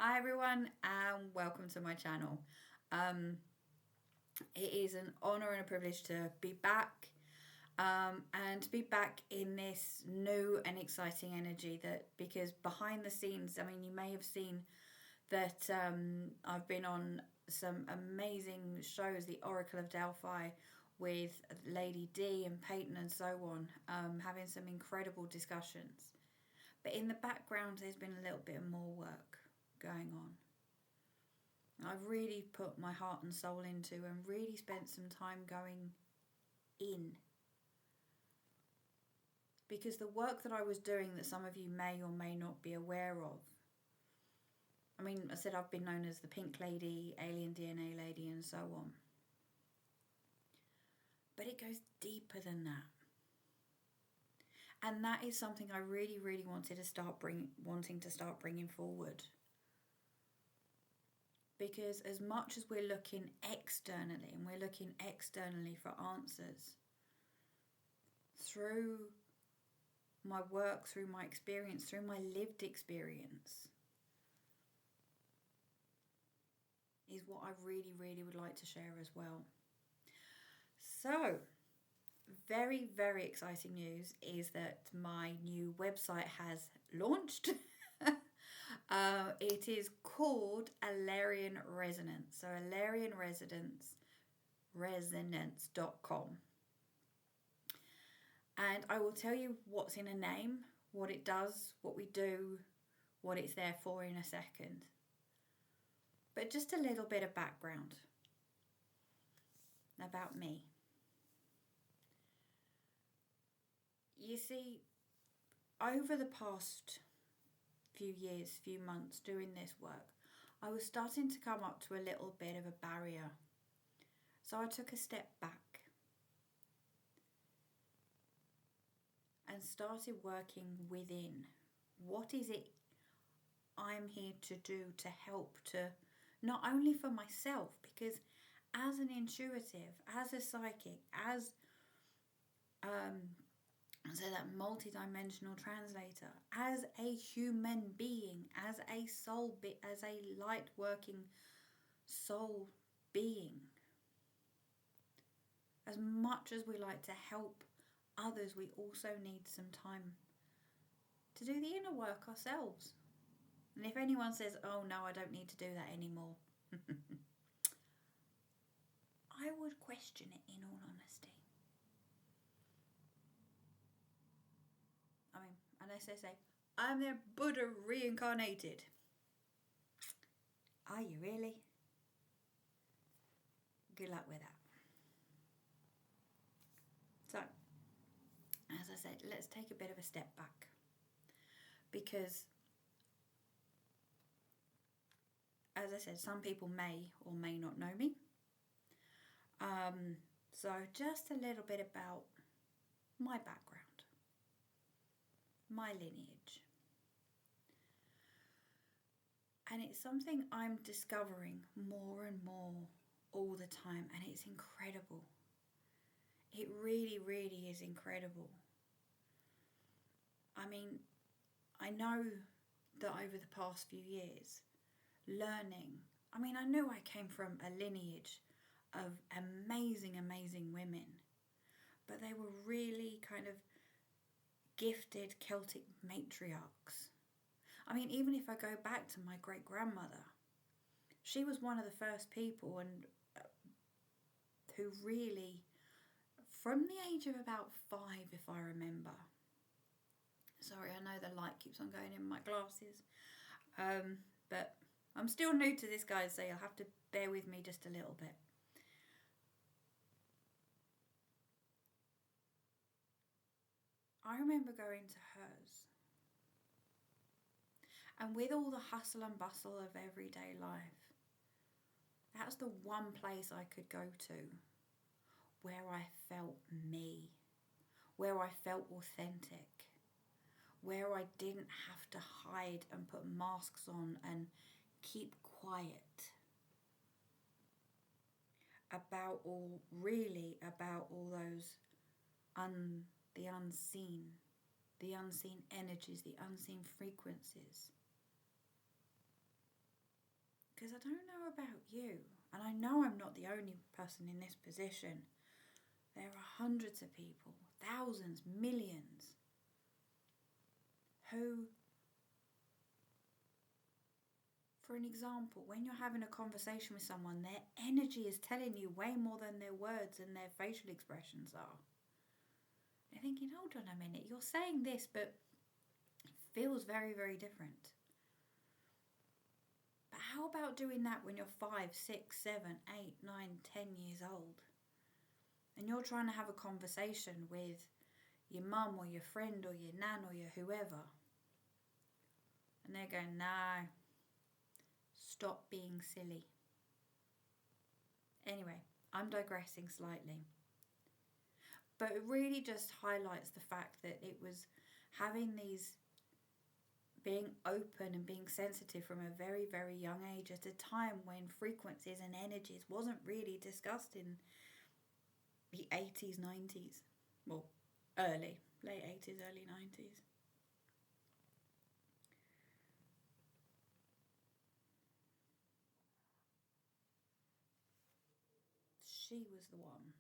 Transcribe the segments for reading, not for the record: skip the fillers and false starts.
Hi everyone and welcome to my channel. It is an honour and a privilege to be back and to be back in this new and exciting energy, that because behind the scenes, I mean, you may have seen that I've been on some amazing shows, the Oracle of Delphi with Lady D and Peyton and so on, having some incredible discussions. But in the background there's been a little bit more work going on. I've really put my heart and soul into and really spent some time going in. Because the work that I was doing, that some of you may or may not be aware of, I mean, I said I've been known as the Pink Lady, Alien DNA Lady and so on. But it goes deeper than that. And that is something I really, really wanted to start bringing forward. Because as much as we're looking externally, and we're looking externally for answers, through my work, through my experience, through my lived experience, is what I really, really would like to share as well. So, very, very exciting news is that my new website has launched. It is called Elarion Resonance. So Elarion Resonance.com. And I will tell you what's in a name, what it does, what we do, what it's there for in a second. But just a little bit of background about me. You see, over the past few years, few months doing this work, I was starting to come up to a little bit of a barrier. So I took a step back and started working within. What is it I'm here to do to help, to not only for myself, because as an intuitive, as a psychic, as so that multi-dimensional translator, as a human being, as a soul, as a light working soul being, as much as we like to help others, we also need some time to do the inner work ourselves. And if anyone says, oh no, I don't need to do that anymore, I would question it, in all honesty. I mean, unless they say, I'm their Buddha reincarnated. Are you really? Good luck with that. So, as I said, let's take a bit of a step back. Because, as I said, some people may or may not know me. So just a little bit about my background, my lineage. And it's something I'm discovering more and more all the time, and it's incredible. It really, really is incredible. I mean, I know that over the past few years, learning, I mean, I knew I came from a lineage of amazing, amazing women, but they were really kind of gifted Celtic matriarchs. I mean, even if I go back to my great-grandmother, she was one of the first people and who really, from the age of about 5, if I remember. Sorry, I know the light keeps on going in my glasses. But I'm still new to this, guys, so you'll have to bear with me just a little bit. I remember going to hers. And with all the hustle and bustle of everyday life, that's the one place I could go to where I felt me, where I felt authentic, where I didn't have to hide and put masks on and keep quiet about all those the unseen energies, the unseen frequencies. Because I don't know about you, and I know I'm not the only person in this position. There are hundreds of people, thousands, millions, who, for an example, when you're having a conversation with someone, their energy is telling you way more than their words and their facial expressions are. They're thinking, hold on a minute, you're saying this, but it feels very, very different. But how about doing that when you're 5, 6, 7, 8, 9, 10 years old? And you're trying to have a conversation with your mum or your friend or your nan or your whoever. And they're going, no, stop being silly. Anyway, I'm digressing slightly. But it really just highlights the fact that it was having these, being open and being sensitive from a very, very young age at a time when frequencies and energies wasn't really discussed in the 80s, 90s. Well, late 80s, early 90s. She was the one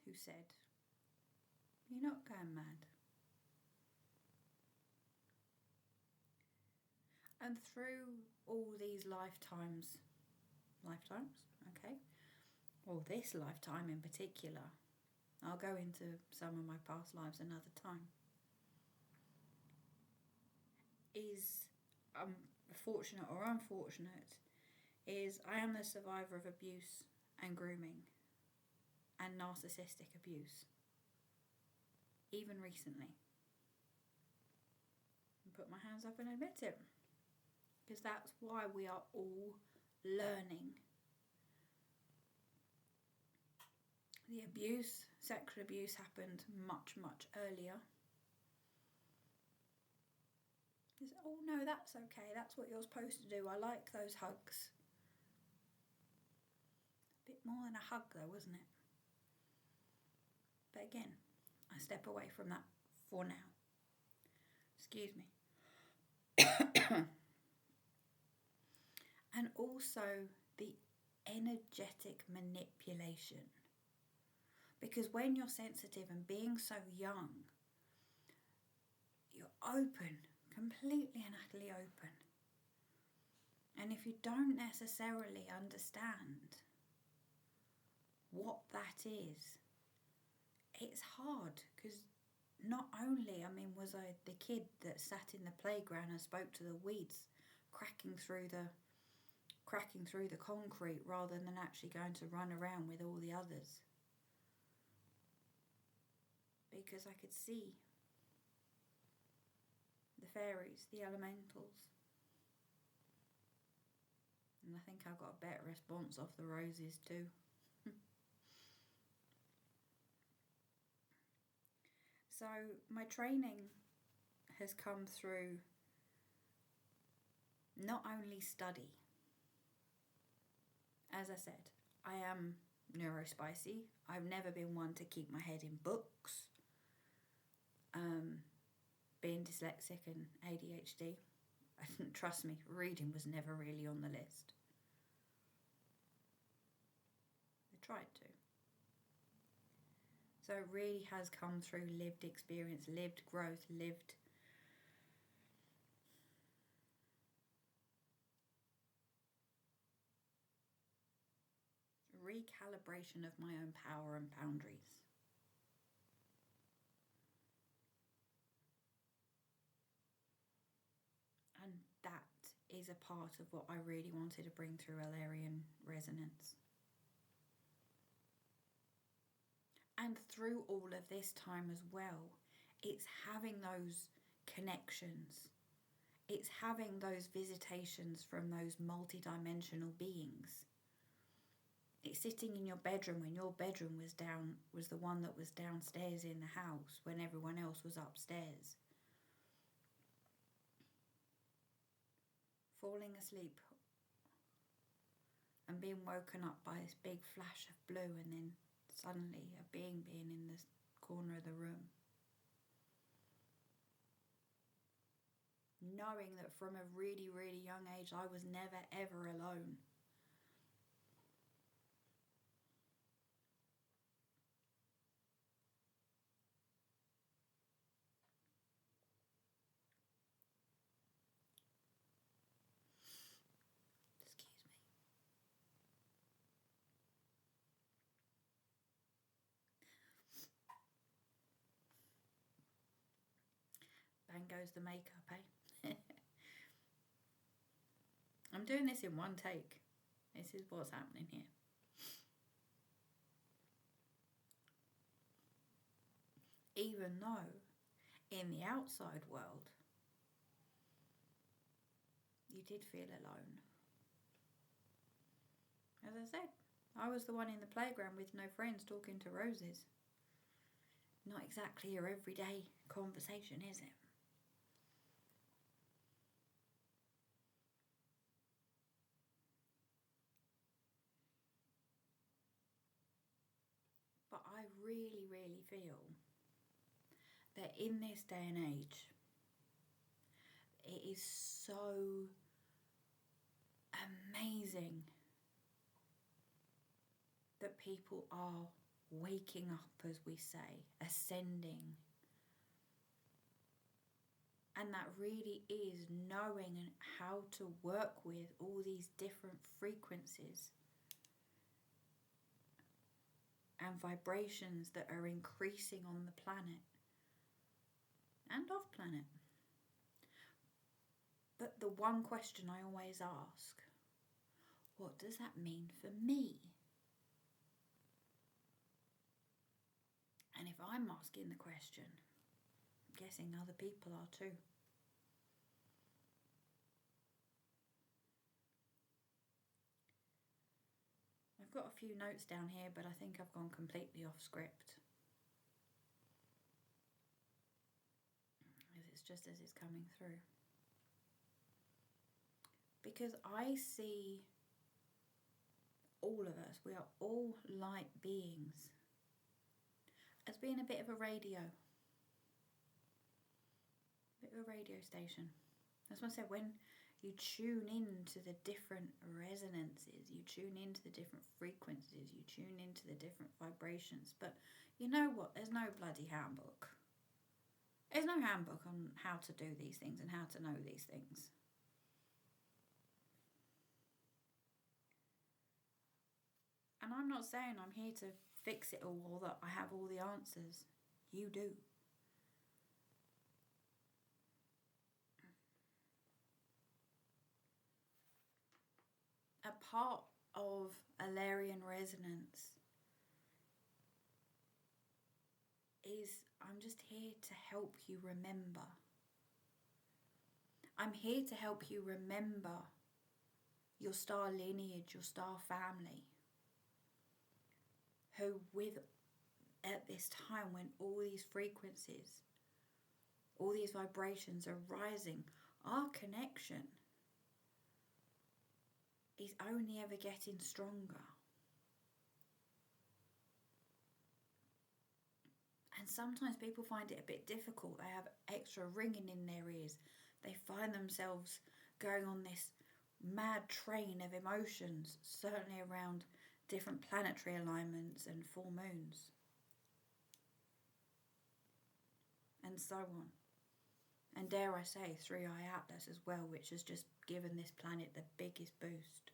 who said, you're not going mad. And through all these lifetimes, okay, or this lifetime in particular, I'll go into some of my past lives another time, is fortunate or unfortunate, is I am the survivor of abuse and grooming and narcissistic abuse, even recently. And put my hands up and admit it, because that's why we are all learning. The abuse, sexual abuse, happened much, much earlier. It's, oh no, that's okay, that's what you're supposed to do, I like those hugs. A bit more than a hug though, wasn't it? But again, I step away from that for now. Excuse me. And also the energetic manipulation. Because when you're sensitive and being so young, you're open, completely and utterly open. And if you don't necessarily understand what that is, it's hard, because not only, was I the kid that sat in the playground and spoke to the weeds cracking through the concrete rather than actually going to run around with all the others. Because I could see the fairies, the elementals. And I think I got a better response off the roses too. So my training has come through not only study. As I said, I am neurospicy. I've never been one to keep my head in books. Being dyslexic and ADHD, trust me, reading was never really on the list. I tried to. So it really has come through lived experience, lived growth, lived recalibration of my own power and boundaries. And that is a part of what I really wanted to bring through Elarion resonance. And through all of this time as well, it's having those connections. It's having those visitations from those multidimensional beings. It's sitting in your bedroom when your bedroom was the one that was downstairs in the house when everyone else was upstairs. Falling asleep and being woken up by this big flash of blue, and then suddenly a being in the corner of the room. knowing that from a really, really young age I was never ever alone. Excuse me. Bang goes the makeup, eh? I'm doing this in one take. This is what's happening here. Even though in the outside world you did feel alone. As I said, I was the one in the playground with no friends talking to roses. Not exactly your everyday conversation, is it? But I really, really feel that in this day and age, it is so amazing that people are waking up, as we say, ascending. And that really is knowing how to work with all these different frequencies and vibrations that are increasing on the planet and off planet. But the one question I always ask, what does that mean for me? And if I'm asking the question, I'm guessing other people are too. I've got a few notes down here, but I think I've gone completely off script. It's just as it's coming through. Because I see all of us, we are all light beings, as being a bit of a radio. A bit of a radio station. That's what I said, when you tune into the different resonances, you tune into the different frequencies, you tune into the different vibrations. But you know what? There's no bloody handbook. There's no handbook on how to do these things and how to know these things. And I'm not saying I'm here to fix it all or that I have all the answers. You do. A part of Elarion resonance is I'm just here to help you remember. I'm here to help you remember your star lineage, your star family, who with at this time when all these frequencies, all these vibrations are rising, our connection is only ever getting stronger. And sometimes people find it a bit difficult. They have extra ringing in their ears. They find themselves going on this mad train of emotions, certainly around different planetary alignments and full moons, and so on. And dare I say, 3i Atlas as well, which has just given this planet the biggest boost.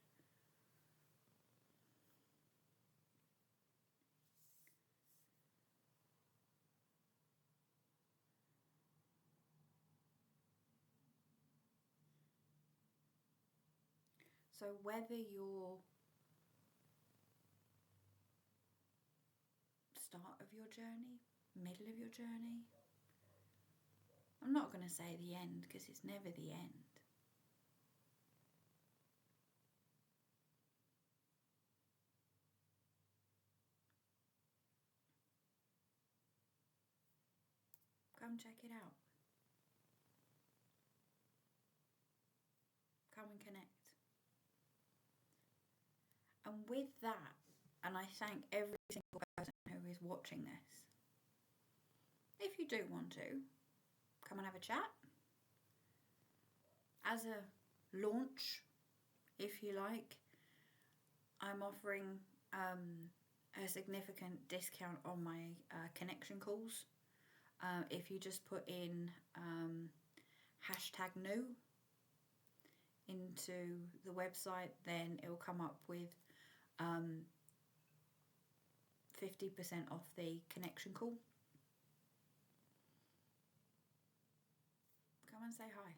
So whether you're start of your journey, middle of your journey, I'm not going to say the end because it's never the end. Come check it out. Come and connect. And with that, and I thank every single person who is watching this, if you do want to, come and have a chat. as a launch, if you like, I'm offering a significant discount on my connection calls. If you just put in hashtag new into the website, then it will come up with 50% off the connection call. Come and say hi.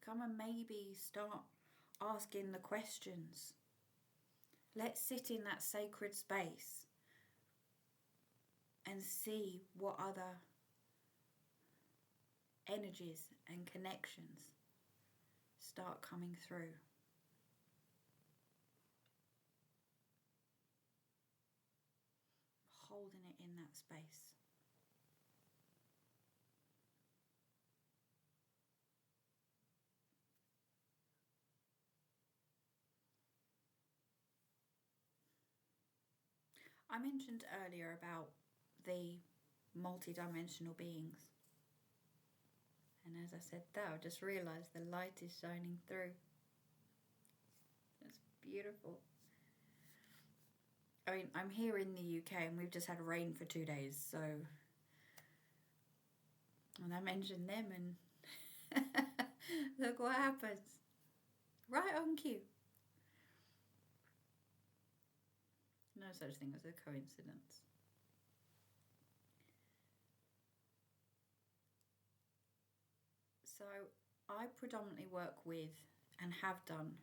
Come and maybe start asking the questions. Let's sit in that sacred space and see what other energies and connections start coming through. Holding it in that space. I mentioned earlier about the multi-dimensional beings. And as I said that, I just realised the light is shining through. It's beautiful. I mean, I'm here in the UK and we've just had rain for 2 days, so... And I mentioned them and look what happens. Right on cue. No such thing as a coincidence. So I predominantly work with and have done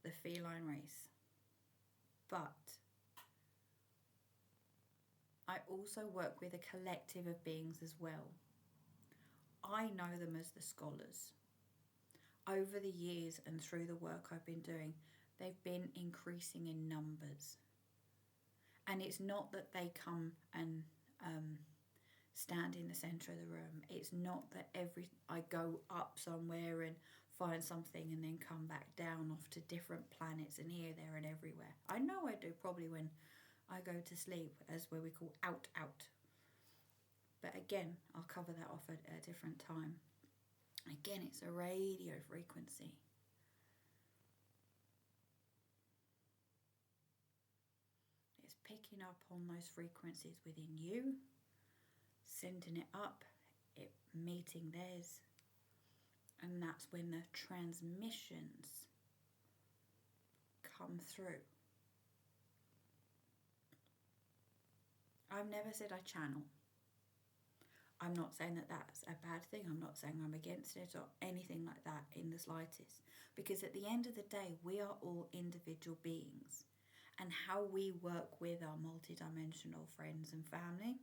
the feline race, but I also work with a collective of beings as well. I know them as the scholars. Over the years and through the work I've been doing, they've been increasing in numbers. And it's not that they come and stand in the centre of the room. It's not that I go up somewhere and find something and then come back down off to different planets and here, there and everywhere. I know I do probably when I go to sleep, as where we call out. But again, I'll cover that off at a different time. Again, it's a radio frequency. It's picking up on those frequencies within you, sending it up, it meeting theirs, and that's when the transmissions come through. I've never said I channel. I'm not saying that that's a bad thing. I'm not saying I'm against it or anything like that in the slightest. Because at the end of the day, we are all individual beings. And how we work with our multidimensional friends and family,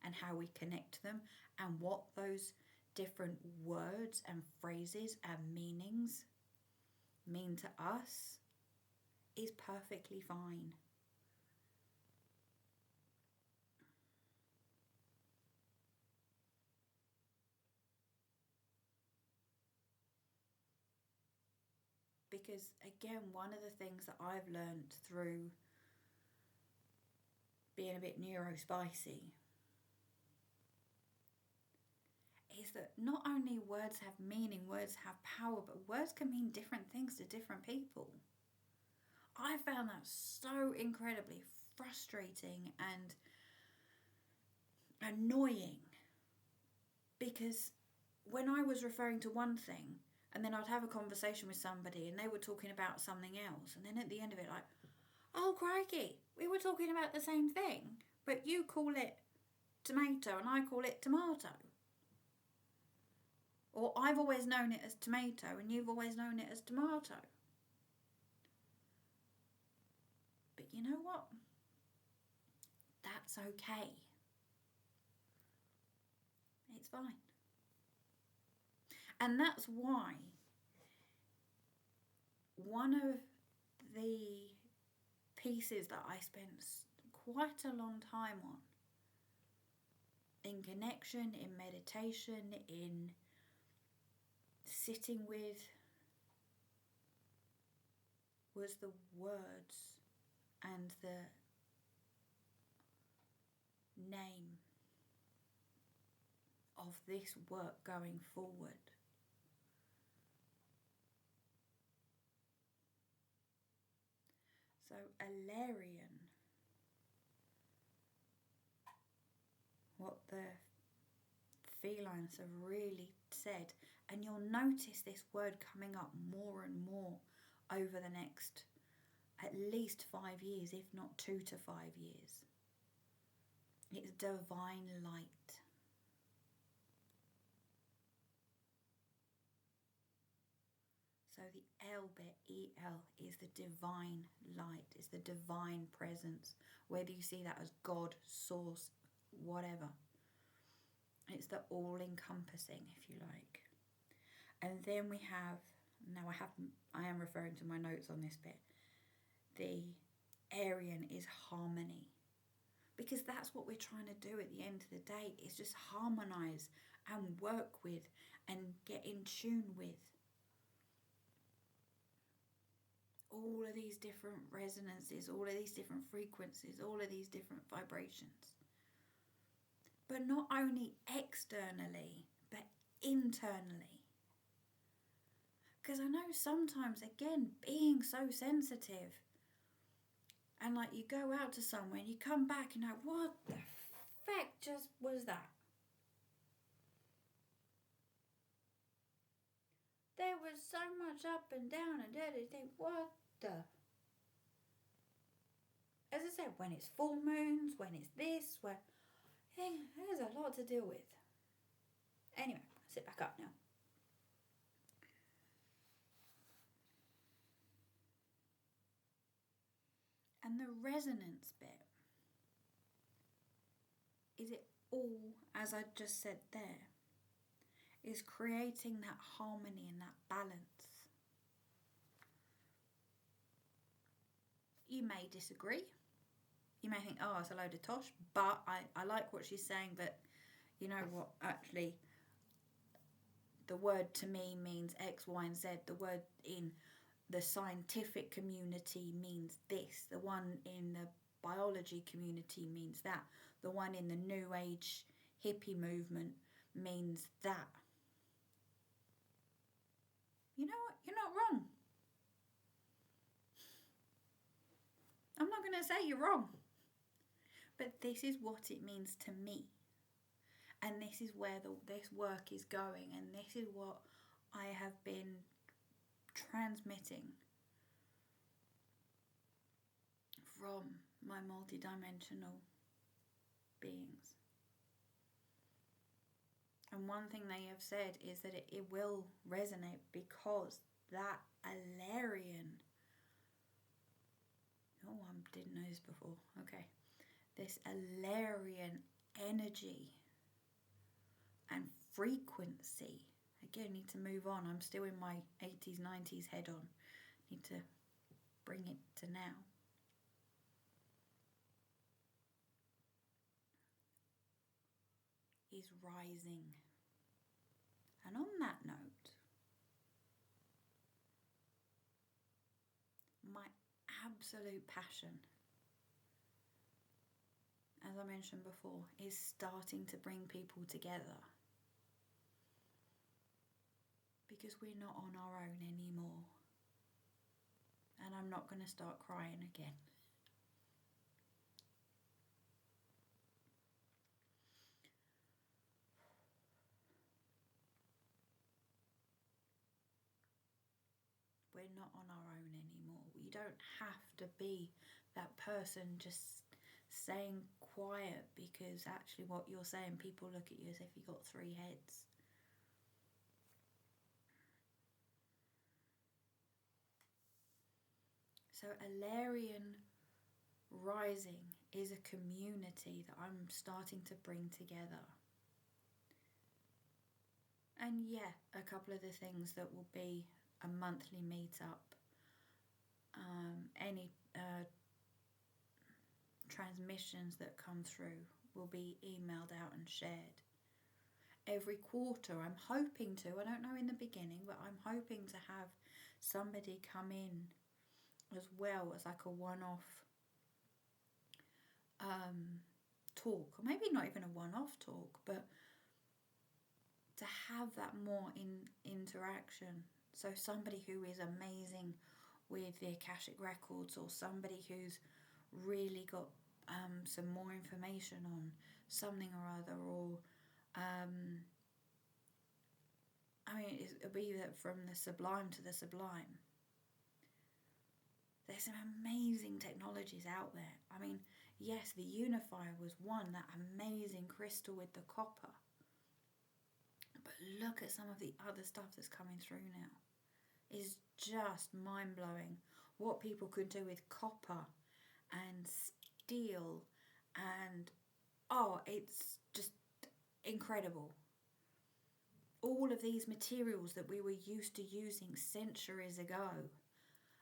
and how we connect them, and what those different words and phrases and meanings mean to us is perfectly fine. Because again, one of the things that I've learned through being a bit neurospicy is that not only words have meaning, words have power, but words can mean different things to different people. I found that so incredibly frustrating and annoying, because when I was referring to one thing and then I'd have a conversation with somebody and they were talking about something else, and then at the end of it, like, oh crikey, we were talking about the same thing, but you call it tomato and I call it tomato. Or I've always known it as tomato and you've always known it as tomato. But you know what? That's okay. It's fine. And that's why one of the pieces that I spent quite a long time on, in connection, in meditation, in sitting with, was the words and the name of this work going forward. So Elarion, what the felines have really said, and you'll notice this word coming up more and more over the next at least 5 years, if not 2 to 5 years. It's divine light. So the L bit, E-L, is the divine light. It's the divine presence. Whether you see that as God, source, whatever. It's the all-encompassing, if you like. And then we have, now I am referring to my notes on this bit. The Aryan is harmony. Because that's what we're trying to do at the end of the day, is just harmonize and work with and get in tune with all of these different resonances, all of these different frequencies, all of these different vibrations. But not only externally, but internally. Because I know sometimes, again, being so sensitive, and like you go out to somewhere and you come back and you're like, what the feck just was that? There was so much up and down and there, you think, what the? As I said, when it's full moons, when it's this, there's a lot to deal with. Anyway, I'll sit back up now. And the resonance bit, is it all, as I just said there, is creating that harmony and that balance. You may disagree. You may think, oh, it's a load of tosh, but I like what she's saying, but you know what, actually, the word to me means X, Y, and Z. The word in the scientific community means this. The one in the biology community means that. The one in the New Age hippie movement means that. You know what? You're not wrong. I'm not going to say you're wrong. But this is what it means to me. And this is where this work is going. And this is what I have been transmitting from my multidimensional beings. And one thing they have said is that it will resonate because that Elarion, oh, I didn't know this before, okay, this Elarion energy and frequency, again, need to move on, I'm still in my 80s, 90s head on, need to bring it to now. Is rising. And on that note, my absolute passion, as I mentioned before, is starting to bring people together. Because we're not on our own anymore. And I'm not going to start crying again. We're not on our own anymore. You don't have to be that person just staying quiet, because actually what you're saying, people look at you as if you've got 3 heads. So Elarion Rising is a community that I'm starting to bring together. And yeah, a couple of the things that will be a monthly meetup, any transmissions that come through will be emailed out and shared. Every quarter I'm hoping to, I don't know in the beginning, but I'm hoping to have somebody come in as well as like a one-off talk, or maybe not even a one-off talk, but to have that more interaction. So somebody who is amazing with the Akashic records, or somebody who's really got some more information on something or other, or it'll be that from the sublime to the sublime. There's some amazing technologies out there. I mean, yes, the unifier was one, that amazing crystal with the copper. But look at some of the other stuff that's coming through now. It's just mind-blowing what people could do with copper and steel, and it's just incredible. All of these materials that we were used to using centuries ago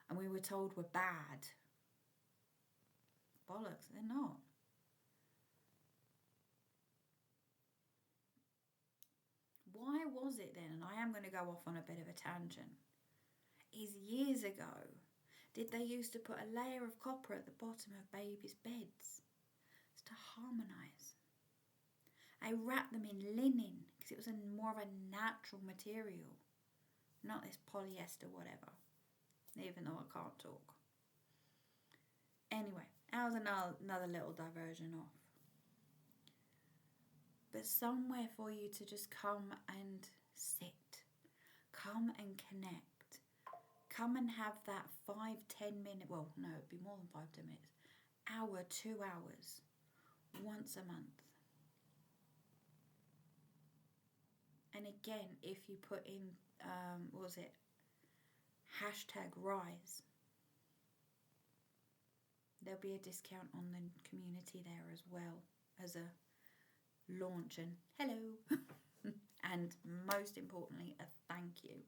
and we were told were bad. Bollocks, they're not. Why was it then, and I am going to go off on a bit of a tangent, is years ago, did they used to put a layer of copper at the bottom of babies' beds? It's to harmonise. They wrapped them in linen because it was more of a natural material, not this polyester whatever, even though I can't talk. Anyway, that was another little diversion off. But somewhere for you to just come and sit, come and connect, come and have that 5-10 minute, well no, it'd be more than 5-10 minutes, hour, 2 hours, once a month. And again, if you put in, #rise, there'll be a discount on the community there as well, as a launch and hello. And most importantly, a thank you.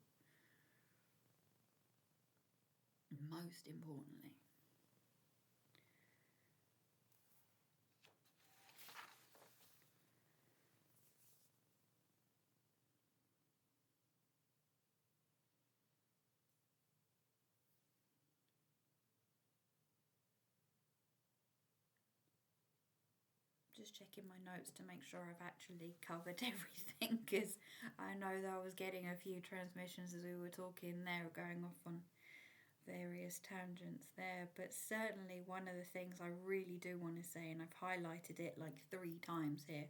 Most importantly. Just checking my notes to make sure I've actually covered everything, because I know that I was getting a few transmissions as we were talking there, going off on various tangents there. But certainly one of the things I really do want to say, and I've highlighted it like 3 times here,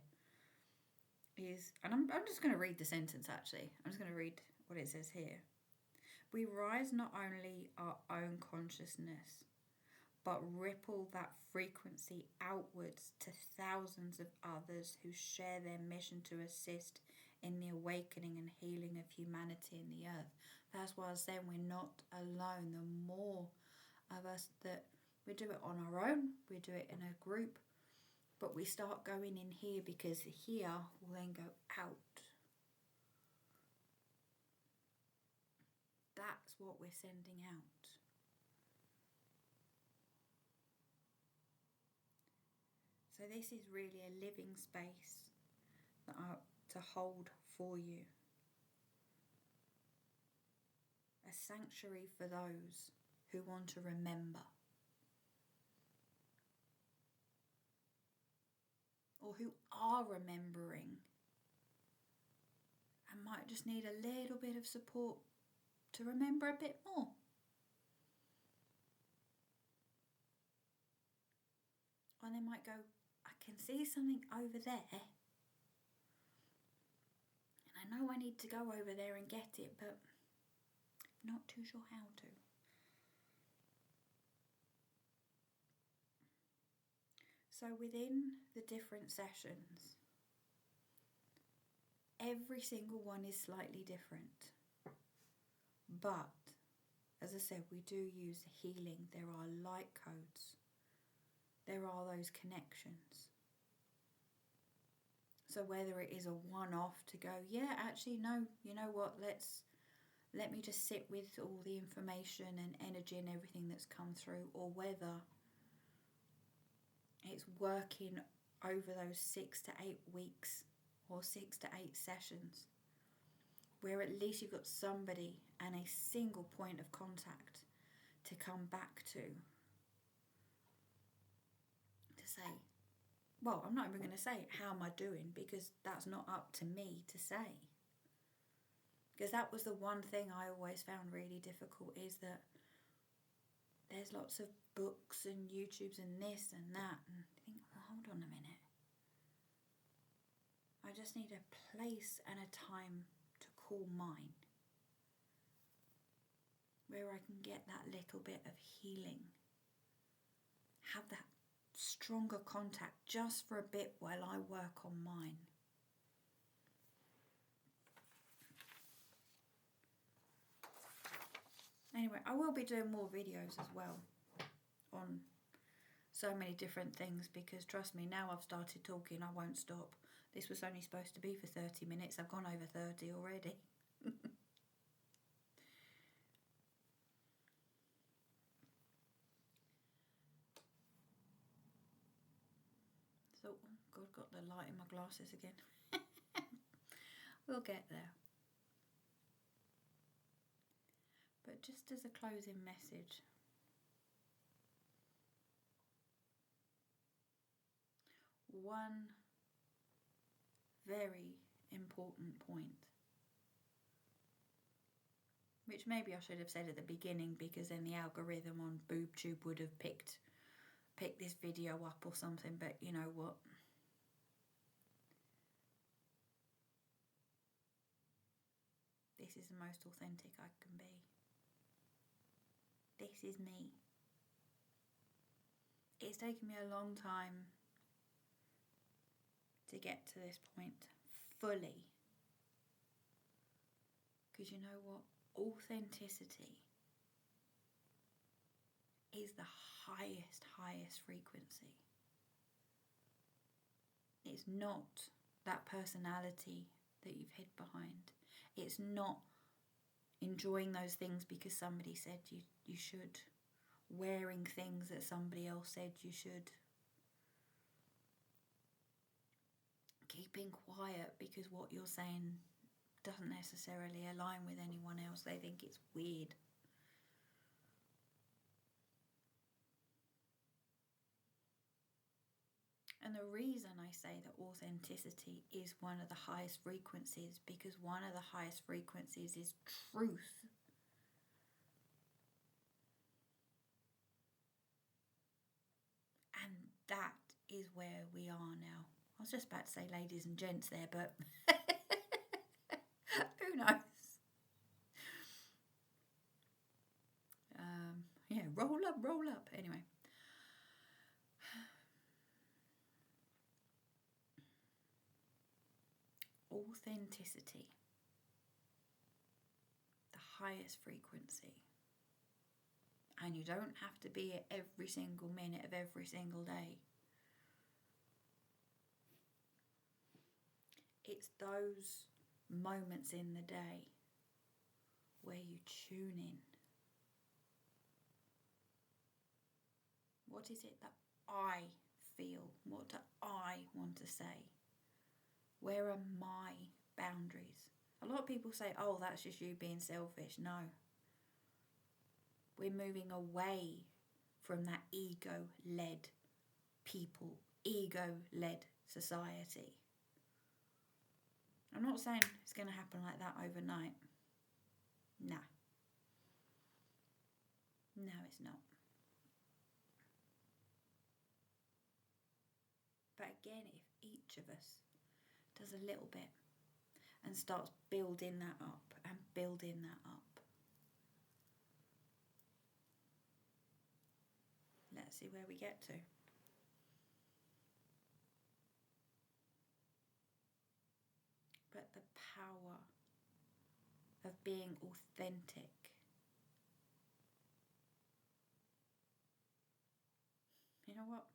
is, and I'm just going to read the sentence actually. I'm just going to read what it says here. We rise not only our own consciousness, but ripple that frequency outwards to thousands of others who share their mission to assist in the awakening and healing of humanity in the earth. That's why I was saying we're not alone. The more of us that we do it on our own, we do it in a group, but we start going in here, because here will then go out. That's what we're sending out. So this is really a living space to hold for you. A sanctuary for those who want to remember, or who are remembering and might just need a little bit of support to remember a bit more. And they might go, I can see something over there, and I know I need to go over there and get it, but not too sure how to. So within the different sessions, every single one is slightly different. But, as I said, we do use healing. There are light codes. There are those connections. So whether it is a one-off to go, yeah, actually, no, you know what, let me just sit with all the information and energy and everything that's come through, or whether it's working over those 6 to 8 weeks or 6 to 8 sessions, where at least you've got somebody and a single point of contact to come back to say, well, I'm not even going to say, how am I doing? Because that's not up to me to say. Because that was the one thing I always found really difficult, is that there's lots of books and YouTubes and this and that, and I think, well, hold on a minute. I just need a place and a time to call mine, where I can get that little bit of healing, have that stronger contact just for a bit while I work on mine. Anyway, I will be doing more videos as well on so many different things, because trust me, now I've started talking, I won't stop. This was only supposed to be for 30 minutes. I've gone over 30 already. So, oh God, got the light in my glasses again. We'll get there. But just as a closing message, one very important point, which maybe I should have said at the beginning, because then the algorithm on BoobTube would have picked this video up or something, but you know what? This is the most authentic I can be. This is me. It's taken me a long time to get to this point fully. Because you know what? Authenticity is the highest frequency. It's not that personality that you've hid behind. It's not enjoying those things because somebody said you should. Wearing things that somebody else said you should. Keeping quiet because what you're saying doesn't necessarily align with anyone else. They think it's weird. And the reason I say that authenticity is one of the highest frequencies, because one of the highest frequencies is truth. And that is where we are now. I was just about to say ladies and gents there, but who knows? Yeah, roll up. Anyway. Authenticity. The highest frequency. And you don't have to be it every single minute of every single day. It's those moments in the day where you tune in. What is it that I feel? What do I want to say? Where are my boundaries? A lot of people say, oh, that's just you being selfish. No. We're moving away from that ego-led people, ego-led society. I'm not saying it's going to happen like that overnight. Nah. No, it's not. But again, if each of us does a little bit and starts building that up and building that up, let's see where we get to. But the power of being authentic. You know what?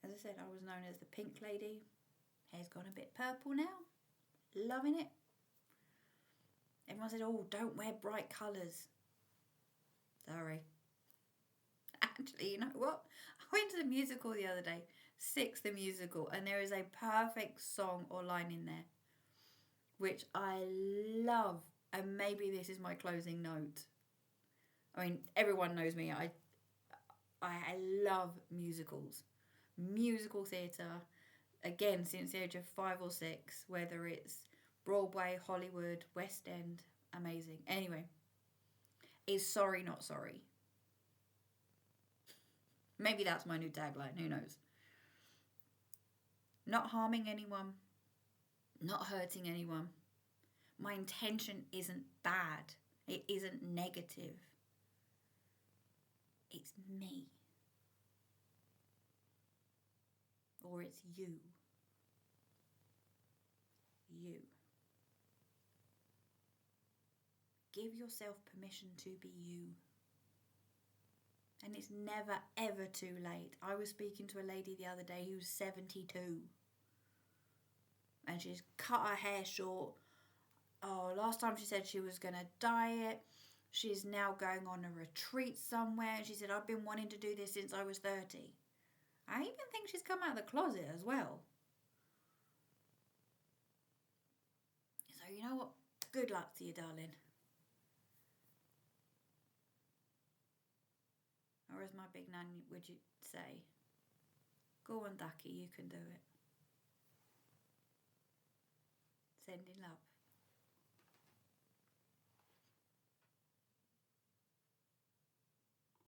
As I said, I was known as the pink lady. Hair's gone a bit purple now. Loving it. Everyone said, oh, don't wear bright colours. Sorry. Actually, you know what? I went to the musical the other day. Six, the musical. And there is a perfect song or line in there, which I love. And maybe this is my closing note. I mean, everyone knows me. I love musicals. Musical theatre, again, since the age of 5 or 6, whether it's Broadway, Hollywood, West End, amazing. Anyway, is sorry not sorry. Maybe that's my new tagline, who knows. Not harming anyone, not hurting anyone. My intention isn't bad. It isn't negative. It's me. Or it's you. You. Give yourself permission to be you. And it's never ever too late. I was speaking to a lady the other day who's 72. And she's cut her hair short. Oh, last time she said she was going to dye it. She's now going on a retreat somewhere. She said, I've been wanting to do this since I was 30. I even think she's come out of the closet as well. So you know what? Good luck to you, darling. Or as my big nan would you say, go on, Ducky, you can do it. Sending love.